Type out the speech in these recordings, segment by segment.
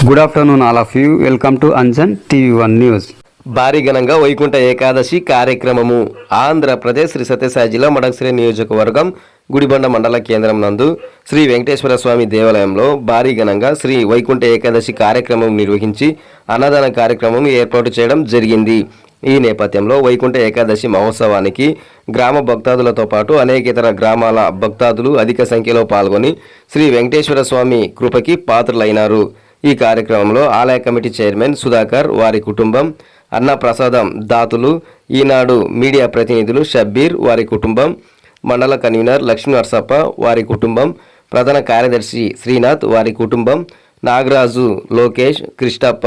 Good afternoon all of you. Welcome to Anjan TV one news. భారీ ఘనంగా వైకుంఠ ఏకాదశి కార్యక్రమము ఆంధ్రప్రదేశ్ శ్రీ సత్యసాయి జిల్లా మడకసిరి నియోజకవర్గం గుడిబండ మండల కేంద్రం నందు శ్రీ వెంకటేశ్వర స్వామి దేవాలయంలో భారీ ఘనంగా శ్రీ వైకుంఠ ఏకాదశి కార్యక్రమం నిర్వహించి అన్నదాన కార్యక్రమం ఏర్పాటు చేయడం జరిగింది. ఈ నేపథ్యంలో వైకుంఠ ఏకాదశి మహోత్సవానికి గ్రామ భక్తాదులతో పాటు అనేక ఇతర గ్రామాల భక్తాదులు అధిక సంఖ్యలో పాల్గొని శ్రీ వెంకటేశ్వర స్వామి కృపకి పాత్రులైనారు. ఈ కార్యక్రమంలో ఆలయ కమిటీ చైర్మన్ సుధాకర్, వారి కుటుంబం, అన్న ప్రసాదం దాతులు, ఈనాడు మీడియా ప్రతినిధులు షబ్బీర్, వారి కుటుంబం, మండల కన్వీనర్ లక్ష్మీ నరసప్ప, వారి కుటుంబం, ప్రధాన కార్యదర్శి శ్రీనాథ్, వారి కుటుంబం, నాగరాజు, లోకేష్, కృష్ణప్ప,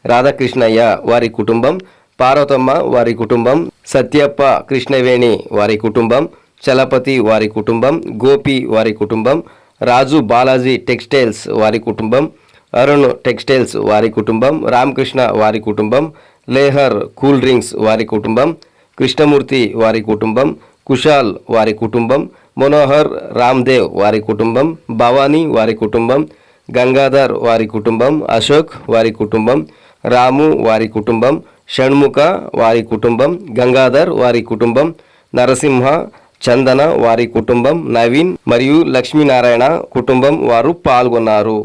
రాధాకృష్ణయ్య, వారి కుటుంబం, పార్వతమ్మ, వారి కుటుంబం, సత్యప్ప, కృష్ణవేణి, వారి కుటుంబం, చలపతి, వారి కుటుంబం, గోపి, వారి కుటుంబం, రాజు బాలాజీ టెక్స్టైల్స్, వారి కుటుంబం, అరుణ్ టెక్స్టైల్స్, వారి కుటుంబం, రామకృష్ణ, వారి కుటుంబం, లేహర్ కూల్ డ్రింక్స్, వారి కుటుంబం, కృష్ణమూర్తి, వారి కుటుంబం, కుషాల్, వారి కుటుంబం, మనోహర్, రామ్దేవ్, వారి కుటుంబం, భవానీ, వారి కుటుంబం, గంగాధర్, వారి కుటుంబం, అశోక్, వారి కుటుంబం, రాము, వారి కుటుంబం, షణ్ముఖ, వారి కుటుంబం, గంగాధర్, వారి కుటుంబం, నరసింహ, చందన, వారి కుటుంబం, నవీన్ మరియు లక్ష్మీనారాయణ కుటుంబం వారు పాల్గొన్నారు.